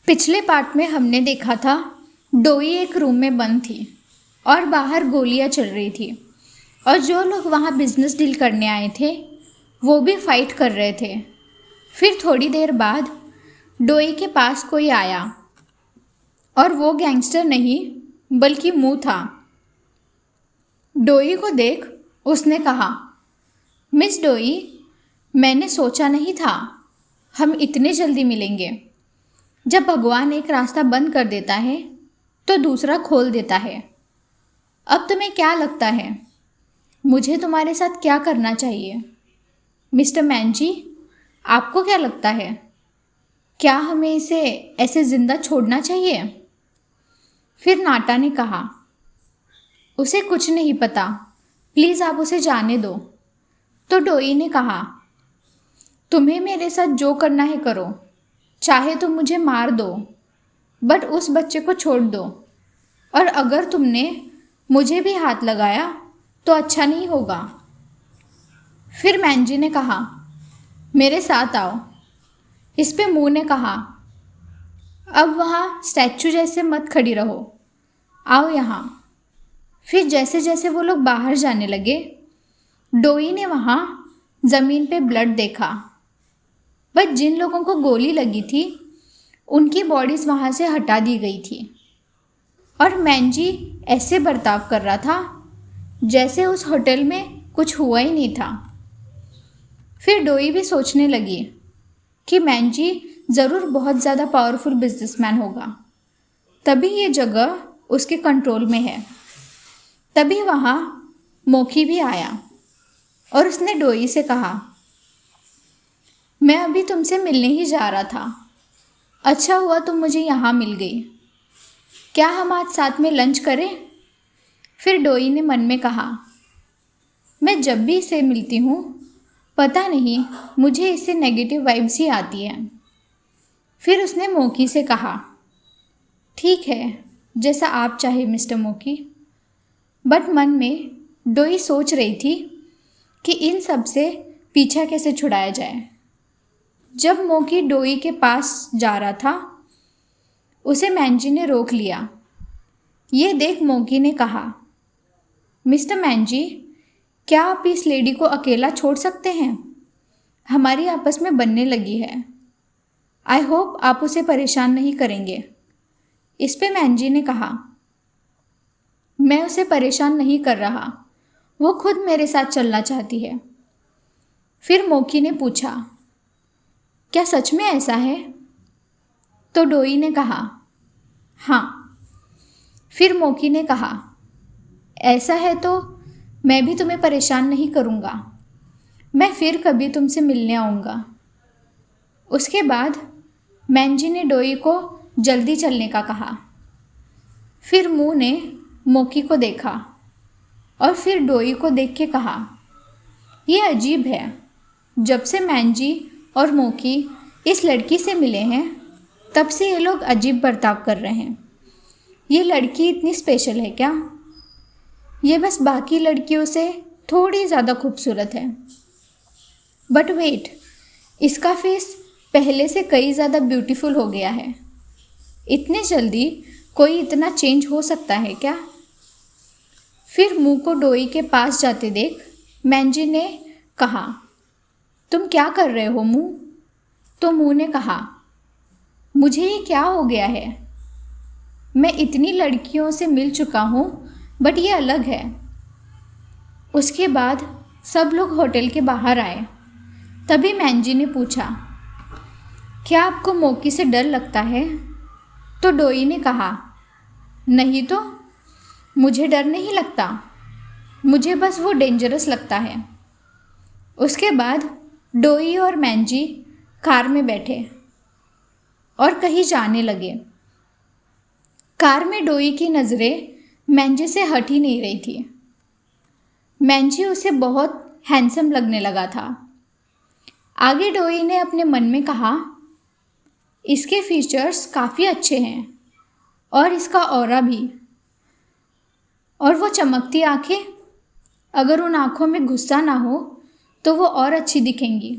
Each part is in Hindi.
पिछले पार्ट में हमने देखा था डोई एक रूम में बंद थी और बाहर गोलियां चल रही थी और जो लोग वहाँ बिजनेस डील करने आए थे वो भी फाइट कर रहे थे। फिर थोड़ी देर बाद डोई के पास कोई आया और वो गैंगस्टर नहीं बल्कि मू था। डोई को देख उसने कहा, मिस डोई, मैंने सोचा नहीं था हम इतने जल्दी मिलेंगे। जब भगवान एक रास्ता बंद कर देता है तो दूसरा खोल देता है। अब तुम्हें क्या लगता है मुझे तुम्हारे साथ क्या करना चाहिए? मिस्टर मैन जी, आपको क्या लगता है? क्या हमें इसे ऐसे जिंदा छोड़ना चाहिए? फिर नाटा ने कहा, उसे कुछ नहीं पता, प्लीज़ आप उसे जाने दो। तो डोई ने कहा, तुम्हें मेरे साथ जो करना है करो, चाहे तुम मुझे मार दो, बट उस बच्चे को छोड़ दो। और अगर तुमने मुझे भी हाथ लगाया तो अच्छा नहीं होगा। फिर मैंजी ने कहा, मेरे साथ आओ। इस पे मुंह ने कहा, अब वहाँ स्टैचू जैसे मत खड़ी रहो, आओ यहाँ। फिर जैसे जैसे वो लोग बाहर जाने लगे डोई ने वहाँ ज़मीन पे ब्लड देखा, बट जिन लोगों को गोली लगी थी उनकी बॉडीज़ वहाँ से हटा दी गई थी और मैंजी ऐसे बर्ताव कर रहा था जैसे उस होटल में कुछ हुआ ही नहीं था। फिर डोई भी सोचने लगी कि मैंजी ज़रूर बहुत ज़्यादा पावरफुल बिजनेसमैन होगा, तभी ये जगह उसके कंट्रोल में है। तभी वहाँ मोकी भी आया और उसने डोई से कहा, मैं अभी तुमसे मिलने ही जा रहा था, अच्छा हुआ तुम मुझे यहाँ मिल गई। क्या हम आज साथ में लंच करें? फिर डोई ने मन में कहा, मैं जब भी इसे मिलती हूँ पता नहीं मुझे इससे नेगेटिव वाइब्स ही आती हैं। फिर उसने मोकी से कहा, ठीक है, जैसा आप चाहे मिस्टर मोकी। बट मन में डोई सोच रही थी कि इन सब से पीछा कैसे छुड़ाया जाए। जब मोकी डोई के पास जा रहा था उसे मैंजी ने रोक लिया। ये देख मोकी ने कहा, मिस्टर मैंजी, क्या आप इस लेडी को अकेला छोड़ सकते हैं? हमारी आपस में बनने लगी है। आई होप आप उसे परेशान नहीं करेंगे। इस पे मैंजी ने कहा, मैं उसे परेशान नहीं कर रहा, वो खुद मेरे साथ चलना चाहती है। फिर मोकी ने पूछा, क्या सच में ऐसा है? तो डोई ने कहा, हाँ। फिर मोकी ने कहा, ऐसा है तो मैं भी तुम्हें परेशान नहीं करूँगा, मैं फिर कभी तुमसे मिलने आऊँगा। उसके बाद मैंजी ने डोई को जल्दी चलने का कहा। फिर मुँह ने मोकी को देखा और फिर डोई को देख के कहा, ये अजीब है, जब से मैंजी और मोकी इस लड़की से मिले हैं तब से ये लोग अजीब बर्ताव कर रहे हैं। ये लड़की इतनी स्पेशल है क्या? ये बस बाकी लड़कियों से थोड़ी ज़्यादा खूबसूरत है। बट वेट, इसका फेस पहले से कई ज़्यादा ब्यूटीफुल हो गया है। इतने जल्दी कोई इतना चेंज हो सकता है क्या? फिर मुँह को डोई के पास जाते देख मैंजी ने कहा, तुम क्या कर रहे हो मुँह? तो मुँह ने कहा, मुझे ये क्या हो गया है? मैं इतनी लड़कियों से मिल चुका हूँ बट ये अलग है। उसके बाद सब लोग होटल के बाहर आए। तभी मैंजी ने पूछा, क्या आपको मोकी से डर लगता है? तो डोई ने कहा, नहीं तो, मुझे डर नहीं लगता, मुझे बस वो डेंजरस लगता है। उसके बाद डोई और मैंजी कार में बैठे और कहीं जाने लगे। कार में डोई की नज़रें मैंजी से हट ही नहीं रही थी। मैंजी उसे बहुत हैंडसम लगने लगा था। आगे डोई ने अपने मन में कहा, इसके फीचर्स काफ़ी अच्छे हैं और इसका ऑरा भी, और वो चमकती आंखें, अगर उन आँखों में गुस्सा ना हो तो वो और अच्छी दिखेंगी।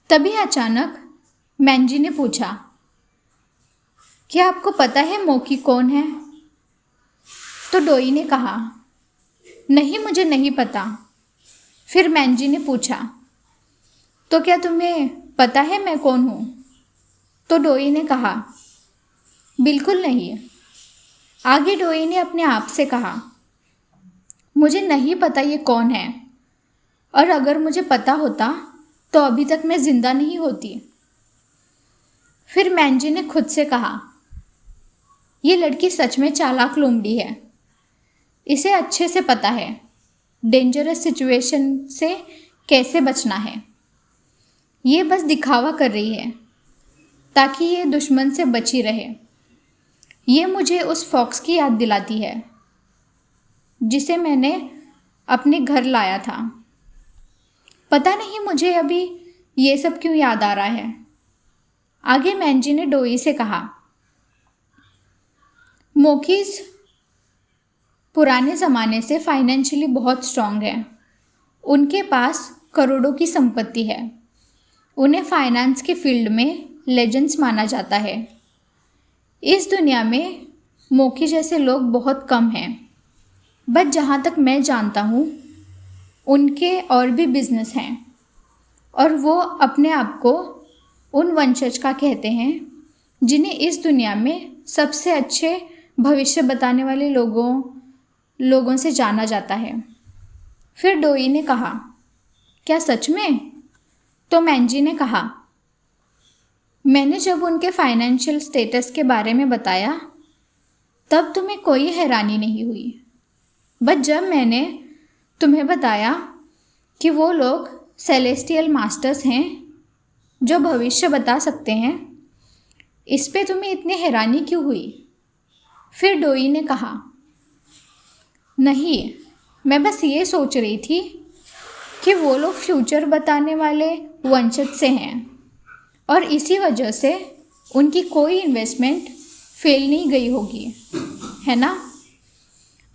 तभी अचानक मैंजी ने पूछा, क्या आपको पता है मोकी कौन है? तो डोई ने कहा, नहीं, मुझे नहीं पता। फिर मैंजी ने पूछा, तो क्या तुम्हें पता है मैं कौन हूँ? तो डोई ने कहा, बिल्कुल नहीं। आगे डोई ने अपने आप से कहा, मुझे नहीं पता ये कौन है, और अगर मुझे पता होता तो अभी तक मैं जिंदा नहीं होती। फिर मैंजी ने खुद से कहा, ये लड़की सच में चालाक लोमड़ी है। इसे अच्छे से पता है डेंजरस सिचुएशन से कैसे बचना है। ये बस दिखावा कर रही है ताकि ये दुश्मन से बची रहे। ये मुझे उस फॉक्स की याद दिलाती है जिसे मैंने अपने घर लाया था। पता नहीं मुझे अभी ये सब क्यों याद आ रहा है। आगे मैंजी ने डोई से कहा, मोकीज पुराने ज़माने से फाइनेंशियली बहुत स्ट्रांग है। उनके पास करोड़ों की संपत्ति है। उन्हें फाइनेंस के फील्ड में लेजेंड्स माना जाता है। इस दुनिया में मोकी जैसे लोग बहुत कम हैं। बट जहाँ तक मैं जानता हूँ उनके और भी बिजनेस हैं, और वो अपने आप को उन वंशज का कहते हैं जिन्हें इस दुनिया में सबसे अच्छे भविष्य बताने वाले लोगों से जाना जाता है। फिर डोई ने कहा, क्या सच में? तो मैंजी ने कहा, मैंने जब उनके फाइनेंशियल स्टेटस के बारे में बताया तब तुम्हें कोई हैरानी नहीं हुई। बट जब मैंने तुम्हें बताया कि वो लोग सेलेस्टियल मास्टर्स हैं जो भविष्य बता सकते हैं, इस पे तुम्हें इतनी हैरानी क्यों हुई? फिर डोई ने कहा, नहीं, मैं बस ये सोच रही थी कि वो लोग फ्यूचर बताने वाले वंशज से हैं और इसी वजह से उनकी कोई इन्वेस्टमेंट फेल नहीं गई होगी, है ना?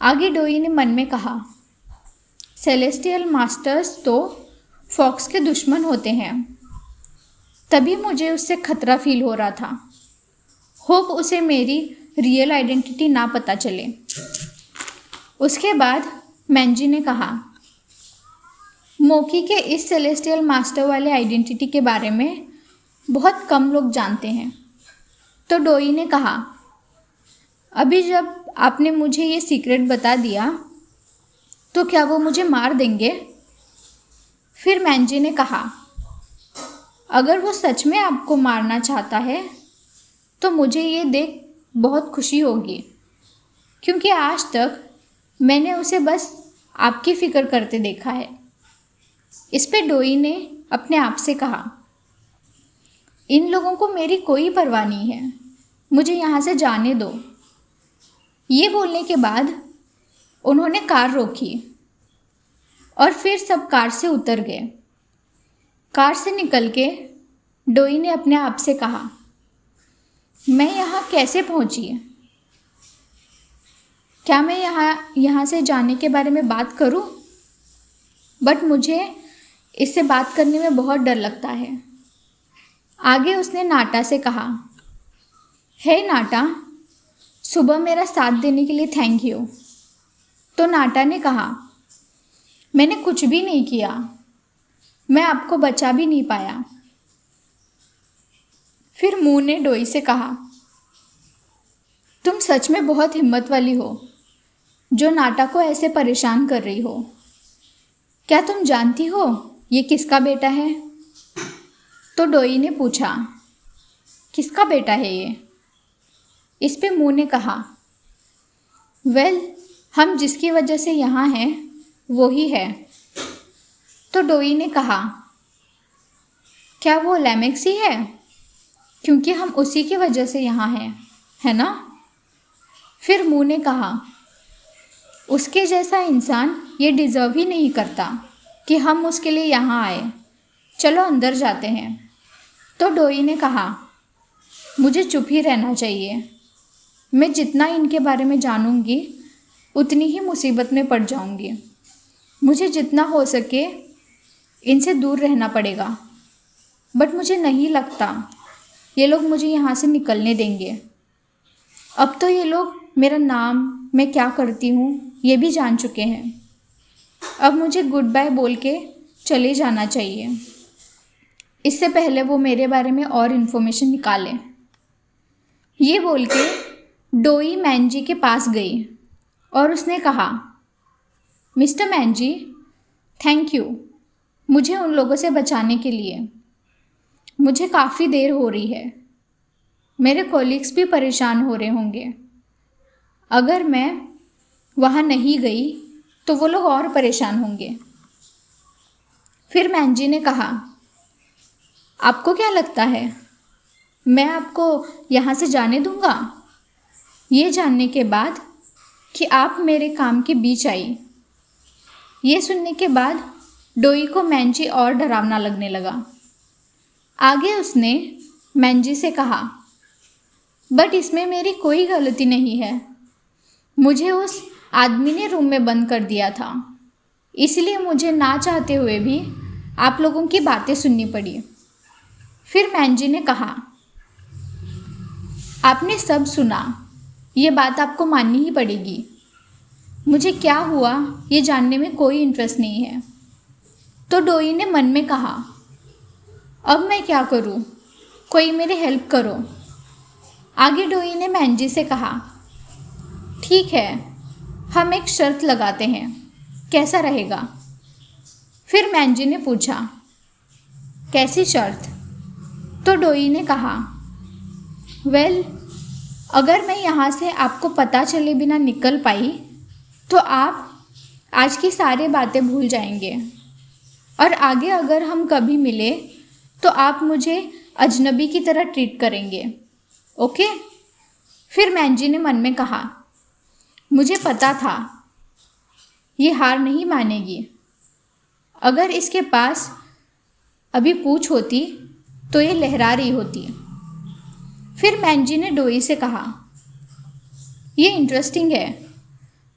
आगे डोई ने मन में कहा, सेलेस्टियल मास्टर्स तो फॉक्स के दुश्मन होते हैं। तभी मुझे उससे खतरा फील हो रहा था। होप उसे मेरी रियल आइडेंटिटी ना पता चले। उसके बाद मैंजी ने कहा, मोकी के इस सेलेस्टियल मास्टर वाले आइडेंटिटी के बारे में बहुत कम लोग जानते हैं। तो डोई ने कहा, अभी जब आपने मुझे ये सीक्रेट बता दिया तो क्या वो मुझे मार देंगे? फिर मैंजी ने कहा, अगर वो सच में आपको मारना चाहता है तो मुझे ये देख बहुत खुशी होगी, क्योंकि आज तक मैंने उसे बस आपकी फ़िक्र करते देखा है। इस पे डोई ने अपने आप से कहा, इन लोगों को मेरी कोई परवाह नहीं है, मुझे यहाँ से जाने दो। ये बोलने के बाद उन्होंने कार रोकी और फिर सब कार से उतर गए। कार से निकल के डोई ने अपने आप से कहा, मैं यहाँ कैसे पहुँची? क्या मैं यहाँ से जाने के बारे में बात करूँ? बट मुझे इससे बात करने में बहुत डर लगता है। आगे उसने नाटा से कहा, हे नाटा, सुबह मेरा साथ देने के लिए थैंक यू। तो नाटा ने कहा, मैंने कुछ भी नहीं किया, मैं आपको बचा भी नहीं पाया। फिर मुँह ने डोई से कहा, तुम सच में बहुत हिम्मत वाली हो जो नाटा को ऐसे परेशान कर रही हो। क्या तुम जानती हो ये किसका बेटा है? तो डोई ने पूछा, किसका बेटा है ये? इस पे मुँह ने कहा, वेल, हम जिसकी वजह से यहाँ हैं वो ही है। तो डोई ने कहा, क्या वो लैमेक्सी है? क्योंकि हम उसी की वजह से यहाँ हैं, है ना? फिर मुँह ने कहा, उसके जैसा इंसान ये डिज़र्व ही नहीं करता कि हम उसके लिए यहाँ आए। चलो अंदर जाते हैं। तो डोई ने कहा, मुझे चुप ही रहना चाहिए। मैं जितना इनके बारे में जानूंगी उतनी ही मुसीबत में पड़ जाऊंगी। मुझे जितना हो सके इनसे दूर रहना पड़ेगा। बट मुझे नहीं लगता ये लोग मुझे यहाँ से निकलने देंगे। अब तो ये लोग मेरा नाम, मैं क्या करती हूँ, ये भी जान चुके हैं। अब मुझे गुड बाय बोल के चले जाना चाहिए, इससे पहले वो मेरे बारे में और इन्फॉर्मेशन निकालें। ये बोल के डोई मैनजी के पास गई और उसने कहा, मिस्टर मैनजी, थैंक यू मुझे उन लोगों से बचाने के लिए। मुझे काफ़ी देर हो रही है, मेरे कॉलीग्स भी परेशान हो रहे होंगे। अगर मैं वहाँ नहीं गई तो वो लोग और परेशान होंगे। फिर मैनजी ने कहा, आपको क्या लगता है मैं आपको यहाँ से जाने दूँगा? ये जानने के बाद कि आप मेरे काम के बीच आई। ये सुनने के बाद डोई को मैनजी और डरावना लगने लगा। आगे उसने मैनजी से कहा, बट इसमें मेरी कोई गलती नहीं है। मुझे उस आदमी ने रूम में बंद कर दिया था, इसलिए मुझे ना चाहते हुए भी आप लोगों की बातें सुननी पड़ी। फिर मैनजी ने कहा, आपने सब सुना, ये बात आपको माननी ही पड़ेगी। मुझे क्या हुआ ये जानने में कोई इंटरेस्ट नहीं है। तो डोई ने मन में कहा, अब मैं क्या करूं? कोई मेरी हेल्प करो। आगे डोई ने मैनजी से कहा, ठीक है, हम एक शर्त लगाते हैं, कैसा रहेगा? फिर मैनजी ने पूछा, कैसी शर्त? तो डोई ने कहा, वेल, अगर मैं यहाँ से आपको पता चले बिना निकल पाई तो आप आज की सारी बातें भूल जाएंगे, और आगे अगर हम कभी मिले तो आप मुझे अजनबी की तरह ट्रीट करेंगे, ओके? फिर मैनजी ने मन में कहा, मुझे पता था ये हार नहीं मानेगी। अगर इसके पास अभी पूछ होती तो ये लहरा रही होती। फिर मैनजी ने डोई से कहा, ये इंटरेस्टिंग है,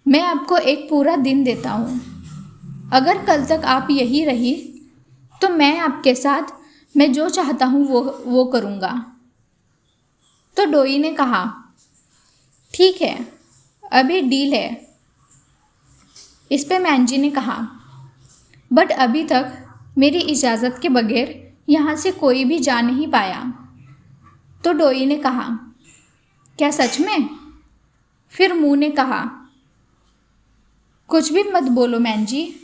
मैं आपको एक पूरा दिन देता हूँ। अगर कल तक आप यही रही तो मैं आपके साथ मैं जो चाहता हूँ वो करूँगा। तो डोई ने कहा, ठीक है, अभी डील है। इस पे मैनजी ने कहा, बट अभी तक मेरी इजाज़त के बगैर यहाँ से कोई भी जा नहीं पाया। तो डोई ने कहा, क्या सच में? फिर मुँह ने कहा, कुछ भी मत बोलो मैनजी,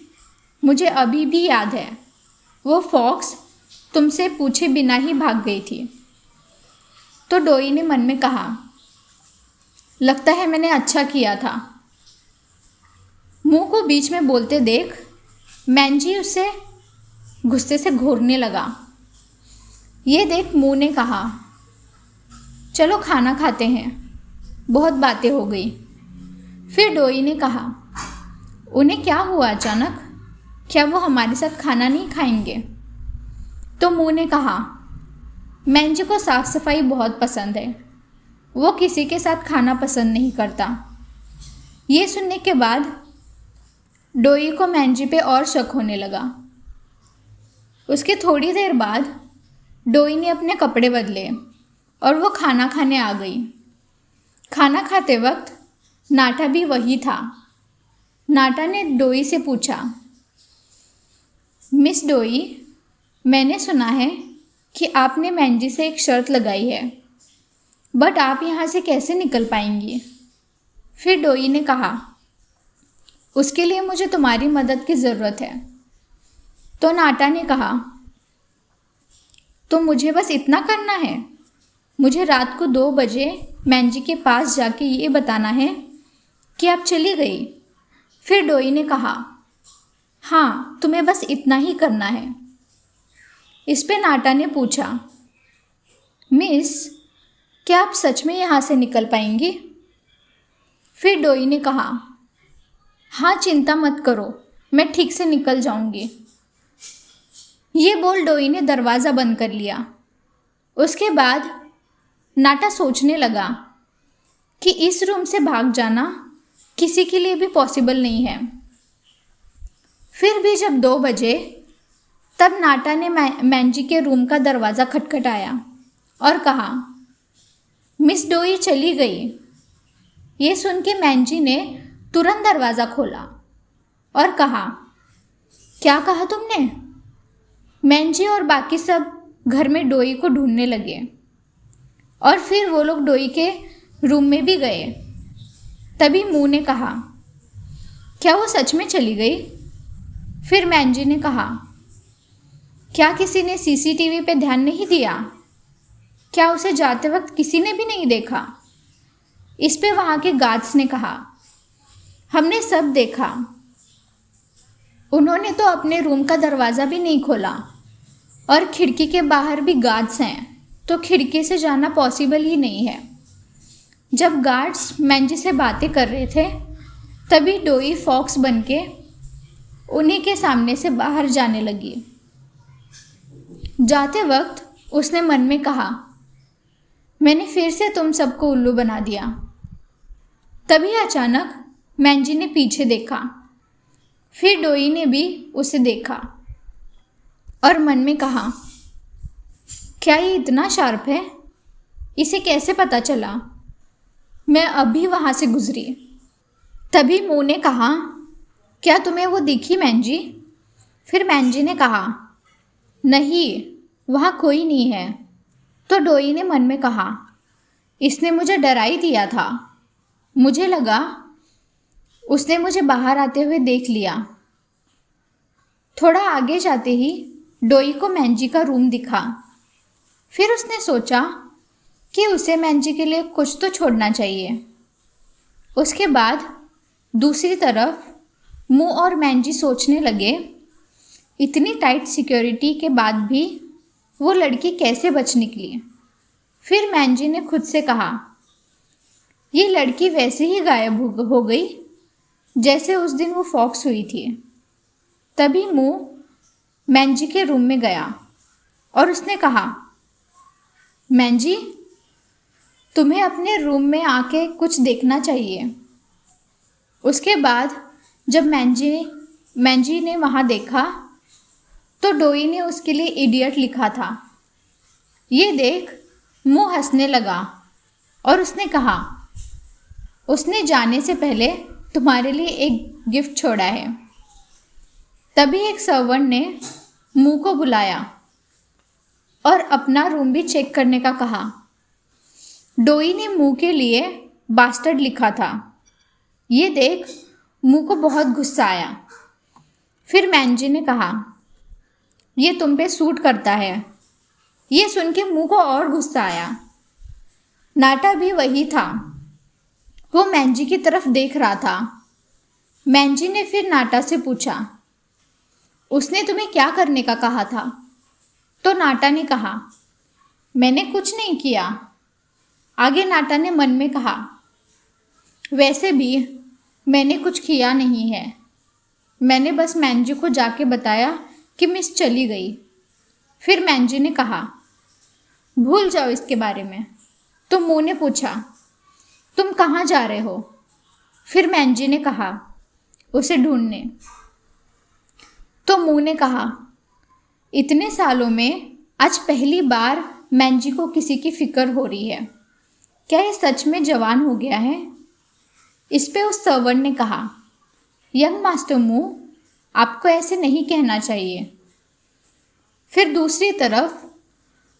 मुझे अभी भी याद है वो फॉक्स तुमसे पूछे बिना ही भाग गई थी। तो डोई ने मन में कहा, लगता है मैंने अच्छा किया था। मुंह को बीच में बोलते देख मैनजी उससे गुस्से से घूरने लगा। ये देख मुंह ने कहा, चलो खाना खाते हैं, बहुत बातें हो गई। फिर डोई ने कहा, उन्हें क्या हुआ अचानक? क्या वो हमारे साथ खाना नहीं खाएंगे? तो मुंह ने कहा, मैनजी को साफ़ सफाई बहुत पसंद है, वो किसी के साथ खाना पसंद नहीं करता। ये सुनने के बाद डोई को मैनजी पे और शक होने लगा। उसके थोड़ी देर बाद डोई ने अपने कपड़े बदले और वो खाना खाने आ गई। खाना खाते वक्त नाटा भी वही था। नाटा ने डोई से पूछा, मिस डोई, मैंने सुना है कि आपने मैनजी से एक शर्त लगाई है, बट आप यहाँ से कैसे निकल पाएंगी? फिर डोई ने कहा, उसके लिए मुझे तुम्हारी मदद की ज़रूरत है। तो नाटा ने कहा, तो मुझे बस इतना करना है? मुझे रात को 2 बजे मैनजी के पास जाके ये बताना है कि आप चली गई? फिर डोई ने कहा, हाँ, तुम्हें बस इतना ही करना है। इस पे नाटा ने पूछा, मिस, क्या आप सच में यहाँ से निकल पाएंगी? फिर डोई ने कहा, हाँ, चिंता मत करो, मैं ठीक से निकल जाऊंगी। ये बोल डोई ने दरवाज़ा बंद कर लिया। उसके बाद नाटा सोचने लगा कि इस रूम से भाग जाना किसी के लिए भी पॉसिबल नहीं है। फिर भी जब 2 बजे तब नाटा ने मैनजी के रूम का दरवाज़ा खटखटाया और कहा, मिस डोई चली गई, ये सुन के मैंजी ने तुरंत दरवाज़ा खोला और कहा, क्या कहा तुमने? मैंजी और बाकी सब घर में डोई को ढूंढने लगे और फिर वो लोग डोई के रूम में भी गए। तभी मू ने कहा, क्या वो सच में चली गई? फिर मैंजी ने कहा, क्या किसी ने सीसीटीवी पे ध्यान नहीं दिया? क्या उसे जाते वक्त किसी ने भी नहीं देखा? इस पे वहाँ के गार्ड्स ने कहा, हमने सब देखा। उन्होंने तो अपने रूम का दरवाज़ा भी नहीं खोला और खिड़की के बाहर भी गार्ड्स हैं, तो खिड़की से जाना पॉसिबल ही नहीं है। जब गार्ड्स मैंजी से बातें कर रहे थे तभी डोई फॉक्स बन के उन्हीं के सामने से बाहर जाने लगी। जाते वक्त उसने मन में कहा, मैंने फिर से तुम सबको उल्लू बना दिया। तभी अचानक मैंजी ने पीछे देखा, फिर डोई ने भी उसे देखा और मन में कहा, क्या ये इतना शार्प है? इसे कैसे पता चला? मैं अभी वहाँ से गुजरी। तभी मू ने कहा, क्या तुम्हें वो दिखी मैंजी? फिर मैंजी ने कहा, नहीं, वहाँ कोई नहीं है। तो डोई ने मन में कहा, इसने मुझे डरा ही दिया था। मुझे लगा उसने मुझे बाहर आते हुए देख लिया। थोड़ा आगे जाते ही डोई को मैंजी का रूम दिखा। फिर उसने सोचा कि उसे मैंजी के लिए कुछ तो छोड़ना चाहिए। उसके बाद दूसरी तरफ मू और मैंजी सोचने लगे, इतनी टाइट सिक्योरिटी के बाद भी वो लड़की कैसे बच निकली। फिर मैंजी ने खुद से कहा, ये लड़की वैसे ही गायब हो गई जैसे उस दिन वो फॉक्स हुई थी। तभी मू मैंजी के रूम में गया और उसने कहा, मैंजी, तुम्हें अपने रूम में आके कुछ देखना चाहिए। उसके बाद जब मैंजी ने वहाँ देखा तो डोई ने उसके लिए इडियट लिखा था। ये देख मू हंसने लगा और उसने कहा, उसने जाने से पहले तुम्हारे लिए एक गिफ्ट छोड़ा है। तभी एक सर्वेंट ने मू को बुलाया और अपना रूम भी चेक करने का कहा। डोई ने मू के लिए बास्टर्ड लिखा था। ये देख मू को बहुत गुस्सा आया। फिर मैंजी ने कहा, ये तुम पे सूट करता है। ये सुन के मू को और गुस्सा आया। नाटा भी वही था, वो मैंजी की तरफ देख रहा था। मैंजी ने फिर नाटा से पूछा, उसने तुम्हें क्या करने का कहा था? तो नाटा ने कहा, मैंने कुछ नहीं किया। आगे नाटा ने मन में कहा, वैसे भी मैंने कुछ किया नहीं है। मैंने बस मैंजी को जाके बताया कि मिस चली गई। फिर मैंजी ने कहा, भूल जाओ इसके बारे में। तो मू ने पूछा, तुम कहाँ जा रहे हो? फिर मैंजी ने कहा, उसे ढूंढने। तो मू ने कहा, इतने सालों में आज पहली बार मैंजी को किसी की फिक्र हो रही है। क्या ये सच में जवान हो गया है? इस पे उस सर्वेंट ने कहा, यंग मास्टर मू, आपको ऐसे नहीं कहना चाहिए। फिर दूसरी तरफ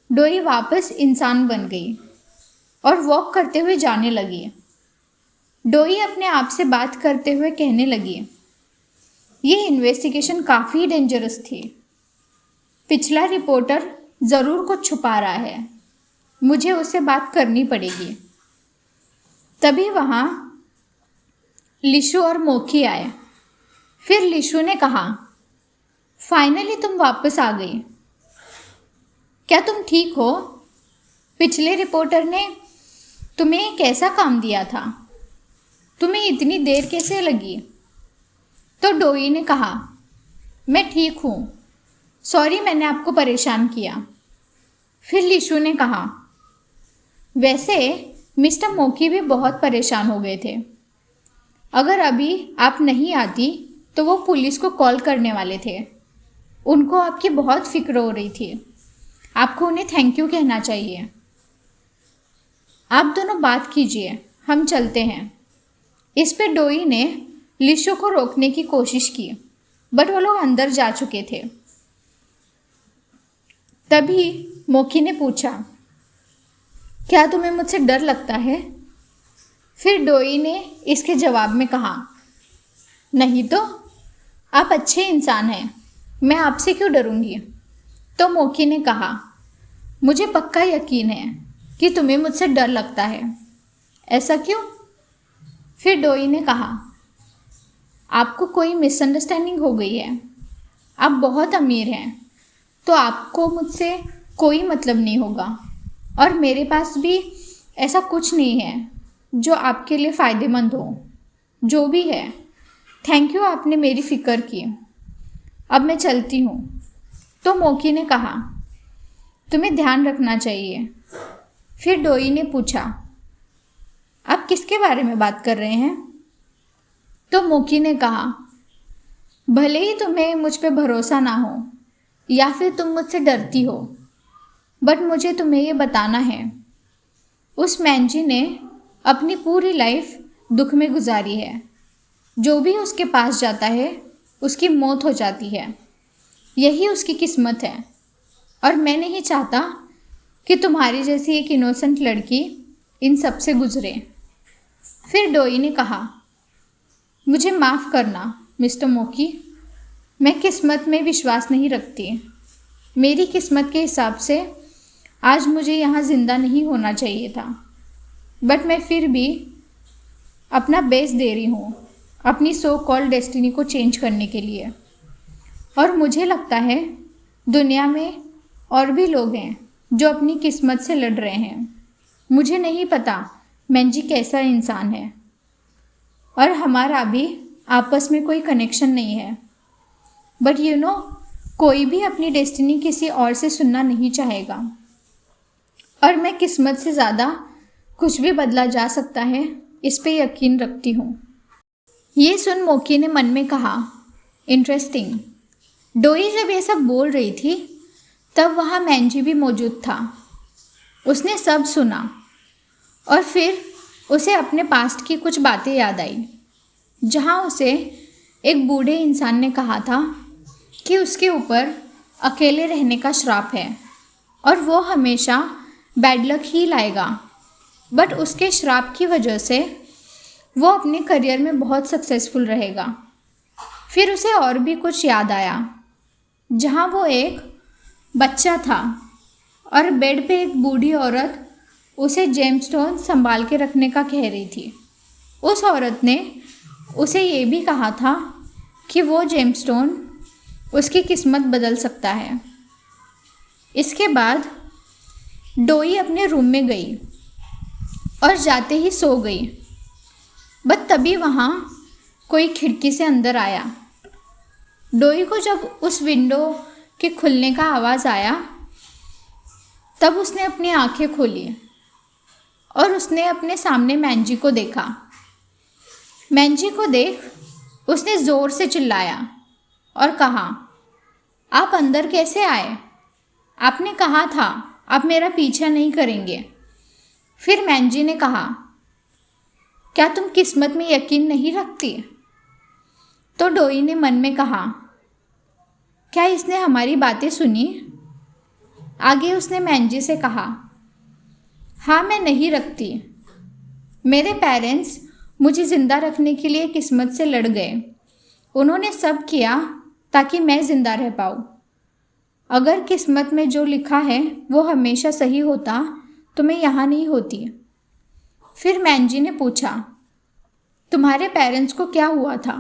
डोई वापस इंसान बन गई और वॉक करते हुए जाने लगी। डोई अपने आप से बात करते हुए कहने लगी, ये इन्वेस्टिगेशन काफ़ी डेंजरस थी। पिछला रिपोर्टर ज़रूर कुछ छुपा रहा है। मुझे उससे बात करनी पड़ेगी। तभी वहाँ लिशु और मोकी आए। फिर लिशु ने कहा, फाइनली तुम वापस आ गई। क्या तुम ठीक हो? पिछले रिपोर्टर ने तुम्हें एक ऐसा काम दिया था, तुम्हें इतनी देर कैसे लगी? तो डोई ने कहा, मैं ठीक हूँ, सॉरी मैंने आपको परेशान किया। फिर लिशु ने कहा, वैसे मिस्टर मोकी भी बहुत परेशान हो गए थे। अगर अभी आप नहीं आती तो वो पुलिस को कॉल करने वाले थे। उनको आपकी बहुत फिक्र हो रही थी। आपको उन्हें थैंक यू कहना चाहिए। आप दोनों बात कीजिए, हम चलते हैं। इस पे डोई ने लिशो को रोकने की कोशिश की, बट वो लोग अंदर जा चुके थे। तभी मोकी ने पूछा, क्या तुम्हें मुझसे डर लगता है? फिर डोई ने इसके जवाब में कहा, नहीं तो, आप अच्छे इंसान हैं, मैं आपसे क्यों डरूंगी। तो मोकी ने कहा, मुझे पक्का यकीन है कि तुम्हें मुझसे डर लगता है। ऐसा क्यों? फिर डोई ने कहा, आपको कोई मिसअंडरस्टैंडिंग हो गई है। आप बहुत अमीर हैं, तो आपको मुझसे कोई मतलब नहीं होगा, और मेरे पास भी ऐसा कुछ नहीं है जो आपके लिए फ़ायदेमंद हो। जो भी है, थैंक यू, आपने मेरी फ़िक्र की। अब मैं चलती हूँ। तो मोकी ने कहा, तुम्हें ध्यान रखना चाहिए। फिर डोई ने पूछा, आप किसके बारे में बात कर रहे हैं? तो मोकी ने कहा, भले ही तुम्हें मुझ पे भरोसा ना हो या फिर तुम मुझसे डरती हो, बट मुझे तुम्हें ये बताना है, उस मैंजी ने अपनी पूरी लाइफ दुख में गुजारी है। जो भी उसके पास जाता है उसकी मौत हो जाती है। यही उसकी किस्मत है, और मैं नहीं चाहता कि तुम्हारी जैसी एक इनोसेंट लड़की इन सब से गुजरे। फिर डोई ने कहा, मुझे माफ़ करना मिस्टर मोकी, मैं किस्मत में विश्वास नहीं रखती। मेरी किस्मत के हिसाब से आज मुझे यहाँ ज़िंदा नहीं होना चाहिए था, बट मैं फिर भी अपना बेस्ट दे रही हूँ अपनी सो कॉल्ड डेस्टिनी को चेंज करने के लिए। और मुझे लगता है दुनिया में और भी लोग हैं जो अपनी किस्मत से लड़ रहे हैं। मुझे नहीं पता मैंजी कैसा इंसान है, और हमारा भी आपस में कोई कनेक्शन नहीं है, बट यू नो, कोई भी अपनी डेस्टिनी किसी और से सुनना नहीं चाहेगा, और मैं किस्मत से ज़्यादा कुछ भी बदला जा सकता है इस पे यकीन रखती हूँ। ये सुन मोकी ने मन में कहा, इंटरेस्टिंग। डोई जब ये सब बोल रही थी तब वहाँ मैंजी भी मौजूद था। उसने सब सुना, और फिर उसे अपने पास्ट की कुछ बातें याद आई, जहाँ उसे एक बूढ़े इंसान ने कहा था कि उसके ऊपर अकेले रहने का श्राप है और वो हमेशा बैड लक ही लाएगा, बट उसके श्राप की वजह से वो अपने करियर में बहुत सक्सेसफुल रहेगा। फिर उसे और भी कुछ याद आया, जहाँ वो एक बच्चा था और बेड पे एक बूढ़ी औरत उसे जेमस्टोन संभाल के रखने का कह रही थी। उस औरत ने उसे ये भी कहा था कि वो जेमस्टोन उसकी किस्मत बदल सकता है। इसके बाद डोई अपने रूम में गई और जाते ही सो गई, बट तभी वहाँ कोई खिड़की से अंदर आया। डोई को जब उस विंडो के खुलने का आवाज़ आया तब उसने अपनी आंखें खोली और उसने अपने सामने मैंजी को देखा। मैंजी को देख उसने ज़ोर से चिल्लाया और कहा, आप अंदर कैसे आए? आपने कहा था आप मेरा पीछा नहीं करेंगे। फिर मैंजी ने कहा, क्या तुम किस्मत में यकीन नहीं रखती? तो डोई ने मन में कहा, क्या इसने हमारी बातें सुनी? आगे उसने मैंजी से कहा, हाँ, मैं नहीं रखती। मेरे पेरेंट्स मुझे ज़िंदा रखने के लिए किस्मत से लड़ गए। उन्होंने सब किया ताकि मैं ज़िंदा रह पाऊँ। अगर किस्मत में जो लिखा है वो हमेशा सही होता तो मैं यहाँ नहीं होती। फिर मैंजी ने पूछा, तुम्हारे पेरेंट्स को क्या हुआ था?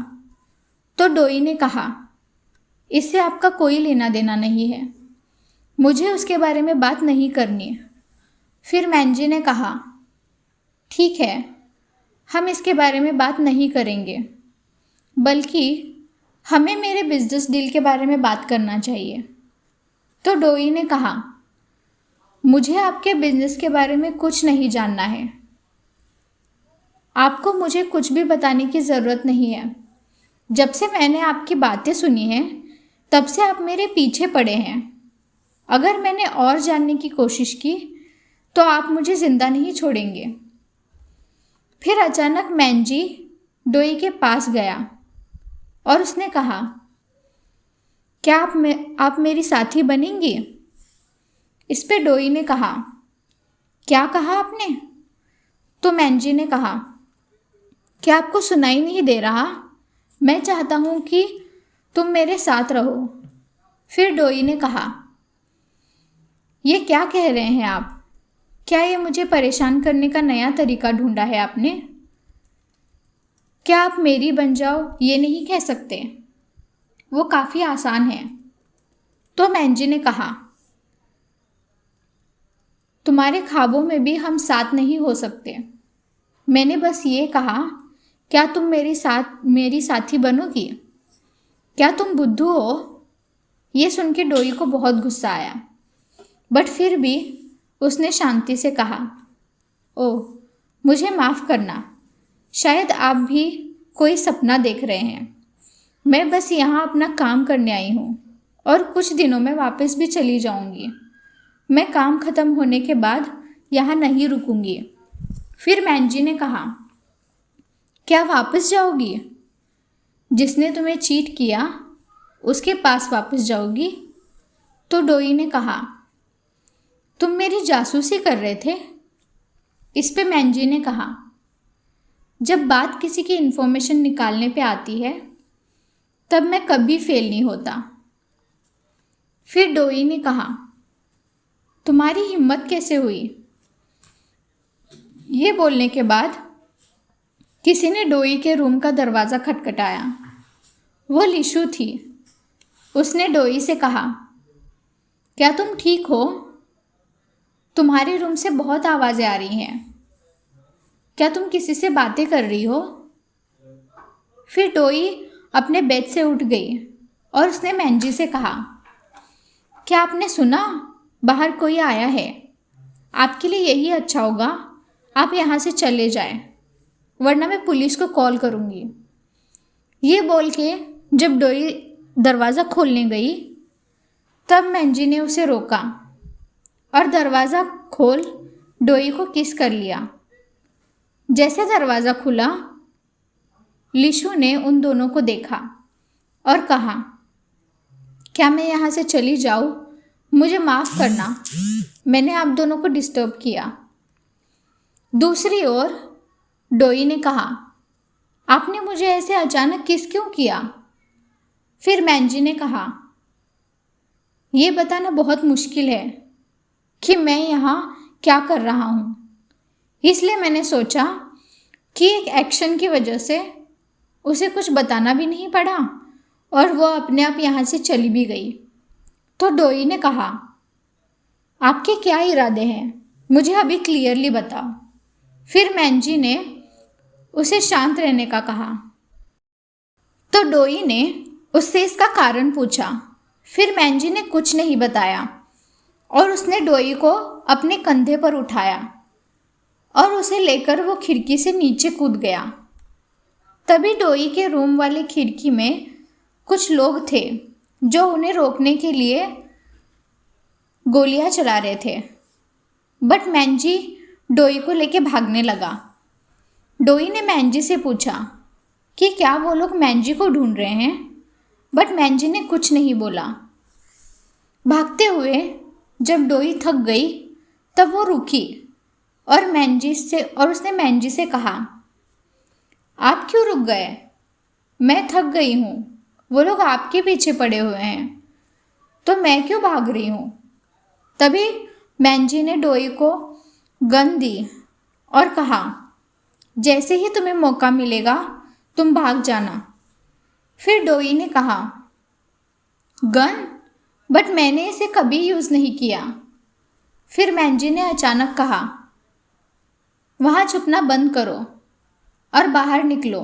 तो डोई ने कहा, इससे आपका कोई लेना देना नहीं है, मुझे उसके बारे में बात नहीं करनी। फिर मैंजी ने कहा, ठीक है, हम इसके बारे में बात नहीं करेंगे, बल्कि हमें मेरे बिजनेस डील के बारे में बात करना चाहिए। तो डोई ने कहा, मुझे आपके बिजनेस के बारे में कुछ नहीं जानना है। आपको मुझे कुछ भी बताने की ज़रूरत नहीं है। जब से मैंने आपकी बातें सुनी हैं तब से आप मेरे पीछे पड़े हैं। अगर मैंने और जानने की कोशिश की तो आप मुझे ज़िंदा नहीं छोड़ेंगे। फिर अचानक मैंजी डोई के पास गया और उसने कहा, क्या आप मेरी साथी बनेंगी? इस पे डोई ने कहा, क्या कहा आपने? तो मैंजी ने कहा, क्या आपको सुनाई नहीं दे रहा? मैं चाहता हूँ कि तुम मेरे साथ रहो। फिर डोई ने कहा, ये क्या कह रहे हैं आप? क्या ये मुझे परेशान करने का नया तरीका ढूंढा है आपने? क्या आप मेरी बन जाओ ये नहीं कह सकते? वो काफ़ी आसान है। तो मैंजी ने कहा, तुम्हारे ख्वाबों में भी हम साथ नहीं हो सकते। मैंने बस ये कहा, क्या तुम मेरी साथी बनोगी? क्या तुम बुद्धू हो? ये सुन के डोई को बहुत गुस्सा आया, बट फिर भी उसने शांति से कहा, ओह, मुझे माफ़ करना। शायद आप भी कोई सपना देख रहे हैं। मैं बस यहाँ अपना काम करने आई हूँ और कुछ दिनों में वापस भी चली जाऊँगी। मैं काम ख़त्म होने के बाद यहाँ नहीं रुकूंगी। फिर मैंजी ने कहा, क्या वापस जाओगी? जिसने तुम्हें चीट किया उसके पास वापस जाओगी? तो डोई ने कहा, तुम मेरी जासूसी कर रहे थे? इस पे मैंजी ने कहा, जब बात किसी की इन्फॉर्मेशन निकालने पे आती है तब मैं कभी फेल नहीं होता। फिर डोई ने कहा, तुम्हारी हिम्मत कैसे हुई? ये बोलने के बाद किसी ने डोई के रूम का दरवाज़ा खटखटाया। वो लिशु थी। उसने डोई से कहा, क्या तुम ठीक हो? तुम्हारे रूम से बहुत आवाज़ें आ रही हैं। क्या तुम किसी से बातें कर रही हो? फिर डोई अपने बेड से उठ गई और उसने मैंजी से कहा, क्या आपने सुना? बाहर कोई आया है। आपके लिए यही अच्छा होगा आप यहाँ से चले जाएं, वरना मैं पुलिस को कॉल करूँगी। ये बोल के जब डोई दरवाज़ा खोलने गई तब मैंजी ने उसे रोका और दरवाज़ा खोल डोई को किस कर लिया। जैसे दरवाज़ा खुला, लिशु ने उन दोनों को देखा और कहा, क्या मैं यहाँ से चली जाऊँ? मुझे माफ़ करना, मैंने आप दोनों को डिस्टर्ब किया। दूसरी ओर डोई ने कहा, आपने मुझे ऐसे अचानक किस क्यों किया? फिर मैंजी ने कहा, ये बताना बहुत मुश्किल है कि मैं यहाँ क्या कर रहा हूँ, इसलिए मैंने सोचा कि एक एक्शन की वजह से उसे कुछ बताना भी नहीं पड़ा और वो अपने आप यहाँ से चली भी गई। तो डोई ने कहा, आपके क्या इरादे हैं? मुझे अभी क्लियरली बताओ। फिर मैंजी ने उसे शांत रहने का कहा। तो डोई ने उससे इसका कारण पूछा। फिर मैंजी ने कुछ नहीं बताया और उसने डोई को अपने कंधे पर उठाया और उसे लेकर वो खिड़की से नीचे कूद गया। तभी डोई के रूम वाले खिड़की में कुछ लोग थे जो उन्हें रोकने के लिए गोलियां चला रहे थे, बट मैंजी डोई को लेके भागने लगा। डोई ने मैंजी से पूछा कि क्या वो लोग मैंजी को ढूंढ रहे हैं, बट मैंजी ने कुछ नहीं बोला। भागते हुए जब डोई थक गई तब वो रुकी और उसने मैंजी से कहा, आप क्यों रुक गए? मैं थक गई हूँ, वो लोग आपके पीछे पड़े हुए हैं, तो मैं क्यों भाग रही हूँ? तभी मैंजी ने डोई को गन दी और कहा, जैसे ही तुम्हें मौका मिलेगा तुम भाग जाना। फिर डोई ने कहा, गन? बट मैंने इसे कभी यूज़ नहीं किया। फिर मैंजी ने अचानक कहा, वहाँ छुपना बंद करो और बाहर निकलो,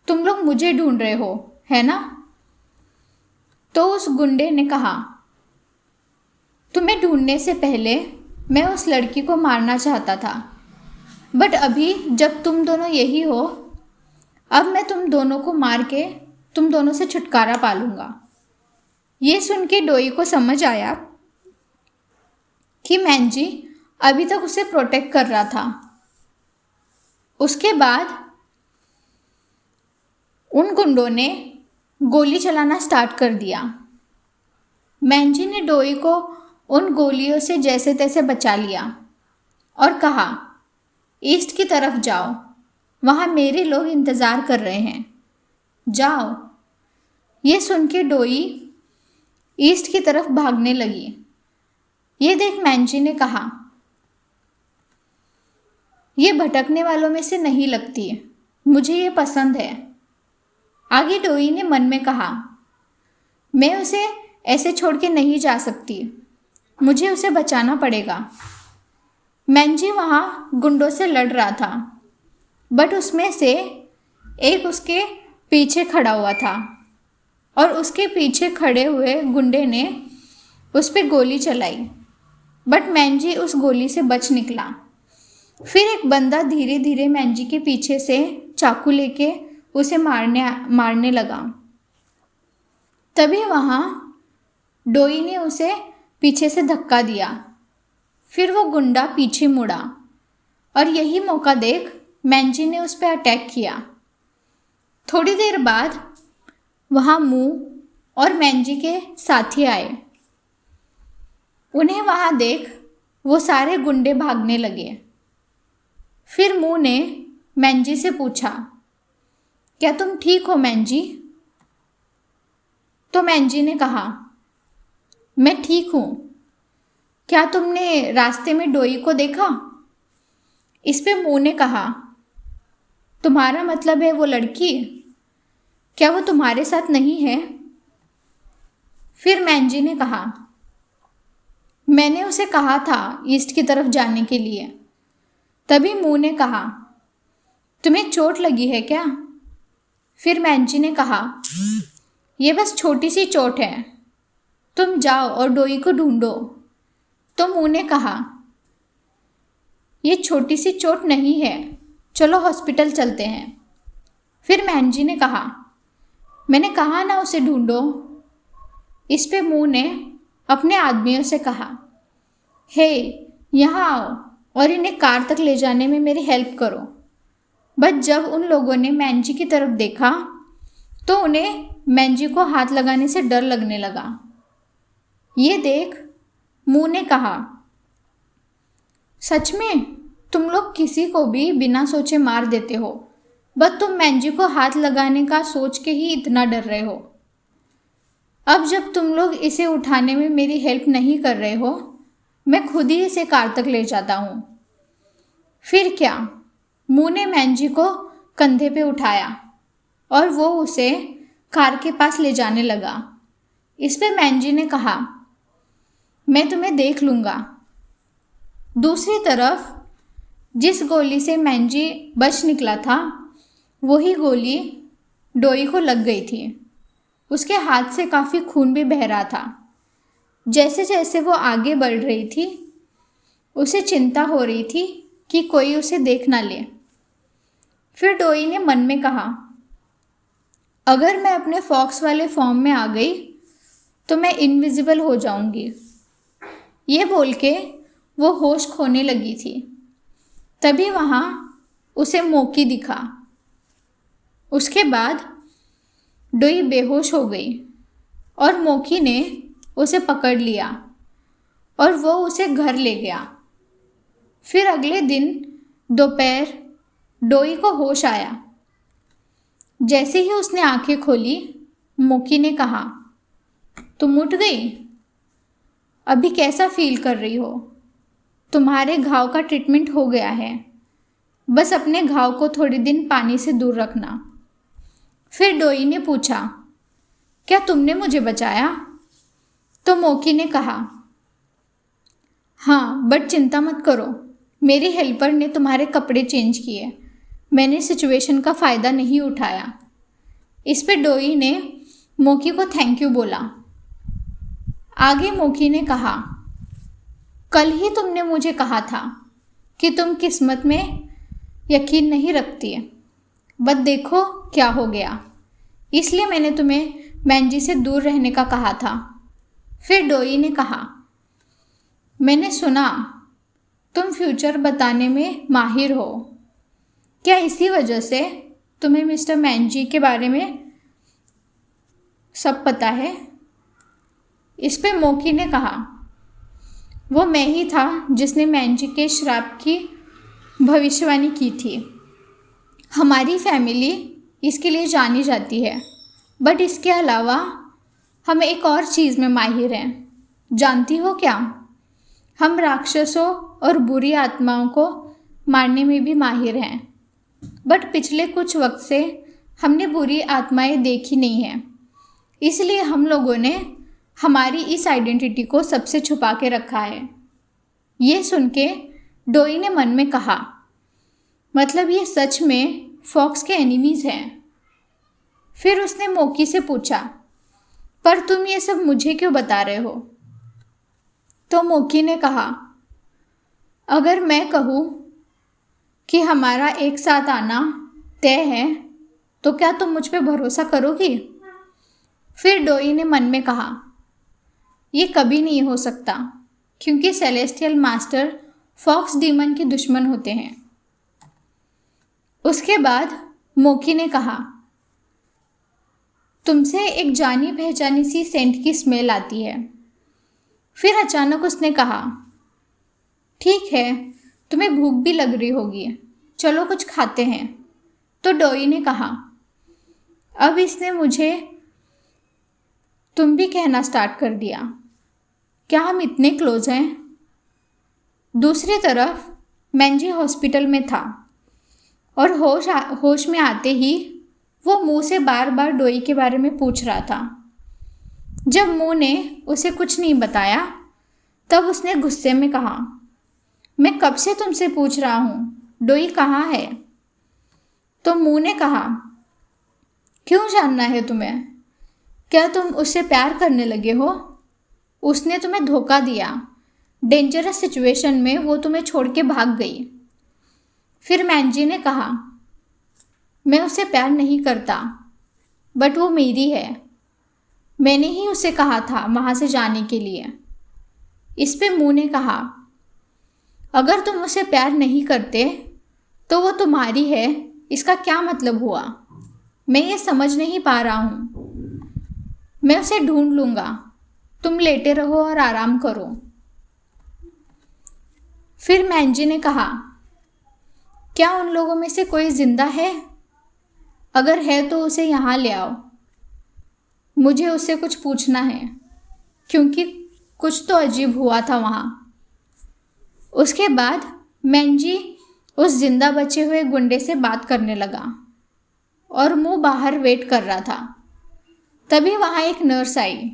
तुम लोग मुझे ढूंढ रहे हो, है ना? तो उस गुंडे ने कहा, तुम्हें ढूंढने से पहले मैं उस लड़की को मारना चाहता था, बट अभी जब तुम दोनों यही हो, अब मैं तुम दोनों को मार के तुम दोनों से छुटकारा पा लूँगा। ये सुन के डोई को समझ आया कि मैंजी अभी तक उसे प्रोटेक्ट कर रहा था। उसके बाद उन गुंडों ने गोली चलाना स्टार्ट कर दिया। मैंजी ने डोई को उन गोलियों से जैसे तैसे बचा लिया और कहा, ईस्ट की तरफ जाओ, वहाँ मेरे लोग इंतज़ार कर रहे हैं, जाओ। ये सुन के डोई ईस्ट की तरफ भागने लगी। ये देख मैंजी ने कहा, ये भटकने वालों में से नहीं लगती, मुझे ये पसंद है। आगे डोई ने मन में कहा, मैं उसे ऐसे छोड़ के नहीं जा सकती, मुझे उसे बचाना पड़ेगा। मैंजी वहाँ गुंडों से लड़ रहा था, बट उसमें से एक उसके पीछे खड़ा हुआ था और उसके पीछे खड़े हुए गुंडे ने उस पर गोली चलाई, बट मैंजी उस गोली से बच निकला। फिर एक बंदा धीरे धीरे मैंजी के पीछे से चाकू लेके उसे मारने लगा। तभी वहाँ डोई ने उसे पीछे से धक्का दिया। फिर वो गुंडा पीछे मुड़ा और यही मौका देख मैंजी ने उस पर अटैक किया। थोड़ी देर बाद वहाँ मू और मैंजी के साथी आए। उन्हें वहाँ देख वो सारे गुंडे भागने लगे। फिर मू ने मैंजी से पूछा, क्या तुम ठीक हो मैंजी? तो मैंजी ने कहा, मैं ठीक हूँ। क्या तुमने रास्ते में डोई को देखा? इस पे मू ने कहा, तुम्हारा मतलब है वो लड़की? क्या वो तुम्हारे साथ नहीं है? फिर मैंजी ने कहा, मैंने उसे कहा था ईस्ट की तरफ जाने के लिए। तभी मू ने कहा, तुम्हें चोट लगी है क्या? फिर मैंजी ने कहा, ये बस छोटी सी चोट है, तुम जाओ और डोई को ढूंढो। तो मू ने कहा, ये छोटी सी चोट नहीं है, चलो हॉस्पिटल चलते हैं। फिर मैंजी ने कहा, मैंने कहा ना उसे ढूंढो। इस पे मू ने अपने आदमियों से कहा, हे यहाँ आओ और इन्हें कार तक ले जाने में मेरी हेल्प करो। बट जब उन लोगों ने मैंजी की तरफ देखा तो उन्हें मैंजी को हाथ लगाने से डर लगने लगा। ये देख मू ने कहा, सच में तुम लोग किसी को भी बिना सोचे मार देते हो, बस तुम मैंजी को हाथ लगाने का सोच के ही इतना डर रहे हो। अब जब तुम लोग इसे उठाने में मेरी हेल्प नहीं कर रहे हो, मैं खुद ही इसे कार तक ले जाता हूँ। फिर क्या, मू ने मैंजी को कंधे पे उठाया और वो उसे कार के पास ले जाने लगा। इस पे मैंजी ने कहा, मैं तुम्हें देख लूँगा। दूसरी तरफ जिस गोली से मैंजी बच निकला था, वही गोली डोई को लग गई थी। उसके हाथ से काफ़ी खून भी बह रहा था। जैसे जैसे वो आगे बढ़ रही थी, उसे चिंता हो रही थी कि कोई उसे देख ना ले। फिर डोई ने मन में कहा, अगर मैं अपने फॉक्स वाले फॉर्म में आ गई तो मैं इनविजिबल हो जाऊंगी। ये बोल के वो होश खोने लगी थी। तभी वहाँ उसे मोकी दिखा। उसके बाद डोई बेहोश हो गई और मोकी ने उसे पकड़ लिया और वो उसे घर ले गया। फिर अगले दिन दोपहर डोई को होश आया। जैसे ही उसने आंखें खोली, मोकी ने कहा, तुम उठ गई? अभी कैसा फील कर रही हो? तुम्हारे घाव का ट्रीटमेंट हो गया है, बस अपने घाव को थोड़े दिन पानी से दूर रखना। फिर डोई ने पूछा, क्या तुमने मुझे बचाया? तो मोकी ने कहा, हाँ, बट चिंता मत करो, मेरी हेल्पर ने तुम्हारे कपड़े चेंज किए, मैंने सिचुएशन का फ़ायदा नहीं उठाया। इस पे डोई ने मोकी को थैंक यू बोला। आगे मोकी ने कहा, कल ही तुमने मुझे कहा था कि तुम किस्मत में यकीन नहीं रखती, बट देखो क्या हो गया, इसलिए मैंने तुम्हें मैंजी से दूर रहने का कहा था। फिर डोई ने कहा, मैंने सुना तुम फ्यूचर बताने में माहिर हो, क्या इसी वजह से तुम्हें मिस्टर मैंजी के बारे में सब पता है? इस पे मोकी ने कहा, वो मैं ही था जिसने मैंजी के श्राप की भविष्यवाणी की थी। हमारी फैमिली इसके लिए जानी जाती है, बट इसके अलावा हम एक और चीज़ में माहिर हैं। जानती हो क्या? हम राक्षसों और बुरी आत्माओं को मारने में भी माहिर हैं, बट पिछले कुछ वक्त से हमने बुरी आत्माएं देखी नहीं हैं, इसलिए हम लोगों ने हमारी इस आइडेंटिटी को सबसे छुपा के रखा है। ये सुन के डोई ने मन में कहा, मतलब ये सच में फॉक्स के एनिमीज़ हैं। फिर उसने मोकी से पूछा, पर तुम ये सब मुझे क्यों बता रहे हो? तो मोकी ने कहा, अगर मैं कहूँ कि हमारा एक साथ आना तय है तो क्या तुम मुझ पे भरोसा करोगी? फिर डोई ने मन में कहा, ये कभी नहीं हो सकता, क्योंकि सेलेस्टियल मास्टर फॉक्स डीमन के दुश्मन होते हैं। उसके बाद मोकी ने कहा, तुमसे एक जानी पहचानी सी सेंट की स्मेल आती है। फिर अचानक उसने कहा, ठीक है, तुम्हें भूख भी लग रही होगी, चलो कुछ खाते हैं। तो डोई ने कहा, अब इसने मुझे तुम भी कहना स्टार्ट कर दिया। क्या हम इतने क्लोज हैं? दूसरी तरफ मैंजी हॉस्पिटल में था और होश में आते ही वो मुंह से बार बार डोई के बारे में पूछ रहा था। जब मुंह ने उसे कुछ नहीं बताया तब उसने गुस्से में कहा, मैं कब से तुमसे पूछ रहा हूँ, डोई कहाँ है? तो मुंह ने कहा, क्यों जानना है तुम्हें? क्या तुम उससे प्यार करने लगे हो? उसने तुम्हें धोखा दिया। डेंजरस सिचुएशन में वो तुम्हें छोड़ के भाग गई। फिर मैंजी ने कहा, मैं उसे प्यार नहीं करता, बट वो मेरी है। मैंने ही उसे कहा था वहाँ से जाने के लिए। इस पे मुंह ने कहा, अगर तुम उसे प्यार नहीं करते तो वो तुम्हारी है, इसका क्या मतलब हुआ? मैं ये समझ नहीं पा रहा हूँ। मैं उसे ढूंढ लूँगा, तुम लेटे रहो और आराम करो। फिर मैंजी ने कहा, क्या उन लोगों में से कोई जिंदा है? अगर है तो उसे यहाँ ले आओ, मुझे उससे कुछ पूछना है, क्योंकि कुछ तो अजीब हुआ था वहाँ। उसके बाद मैंजी उस जिंदा बचे हुए गुंडे से बात करने लगा और मुंह बाहर वेट कर रहा था। तभी वहाँ एक नर्स आई।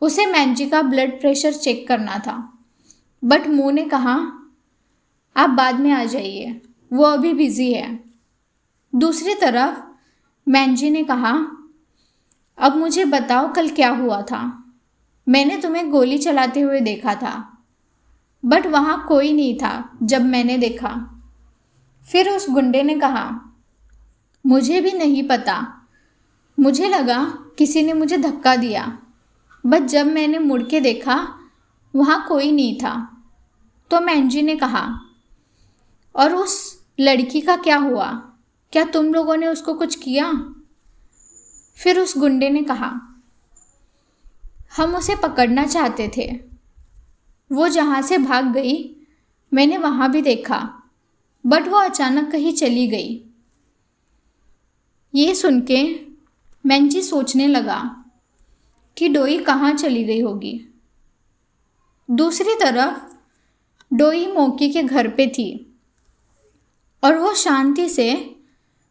उसे मैंजी का ब्लड प्रेशर चेक करना था, बट मुंह ने कहा, आप बाद में आ जाइए, वो अभी बिजी है। दूसरी तरफ मैंजी ने कहा, अब मुझे बताओ कल क्या हुआ था? मैंने तुम्हें गोली चलाते हुए देखा था, बट वहाँ कोई नहीं था जब मैंने देखा। फिर उस गुंडे ने कहा, मुझे भी नहीं पता, मुझे लगा किसी ने मुझे धक्का दिया, बट जब मैंने मुड़ के देखा वहाँ कोई नहीं था। तो मैंजी ने कहा, और उस लड़की का क्या हुआ? क्या तुम लोगों ने उसको कुछ किया? फिर उस गुंडे ने कहा, हम उसे पकड़ना चाहते थे, वो जहाँ से भाग गई मैंने वहाँ भी देखा, बट वो अचानक कहीं चली गई। ये सुन के मैंजी सोचने लगा कि डोई कहाँ चली गई होगी। दूसरी तरफ डोई मोकी के घर पे थी और वो शांति से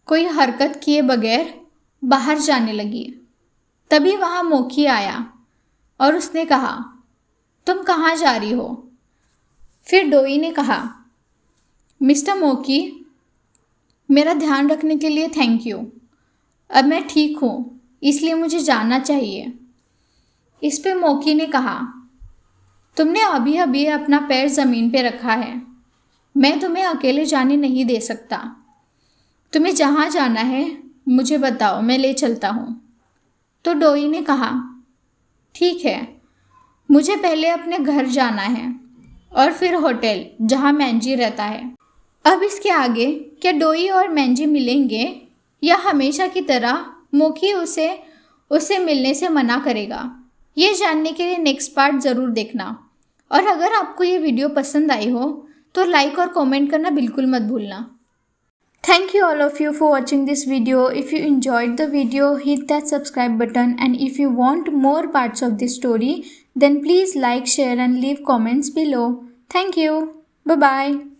कोई हरकत किए बगैर बाहर जाने लगी। तभी वहाँ मोकी आया और उसने कहा, तुम कहाँ जा रही हो? फिर डोई ने कहा, मिस्टर मोकी, मेरा ध्यान रखने के लिए थैंक यू। अब मैं ठीक हूँ, इसलिए मुझे जाना चाहिए। इस पे मोकी ने कहा, तुमने अभी अभी अपना पैर ज़मीन पे रखा है, मैं तुम्हें अकेले जाने नहीं दे सकता। तुम्हें जहाँ जाना है मुझे बताओ, मैं ले चलता हूँ। तो डोई ने कहा, ठीक है, मुझे पहले अपने घर जाना है और फिर होटल जहाँ मैंजी रहता है। अब इसके आगे क्या डोई और मैंजी मिलेंगे या हमेशा की तरह मोकी उससे मिलने से मना करेगा? ये जानने के लिए नेक्स्ट पार्ट ज़रूर देखना। और अगर आपको ये वीडियो पसंद आई हो तो लाइक और कमेंट करना बिल्कुल मत भूलना। Thank you all of you for watching this video. If you enjoyed the video, hit that subscribe button, and if you want more parts of this story, then please like, share and leave comments below. Thank you. Bye bye.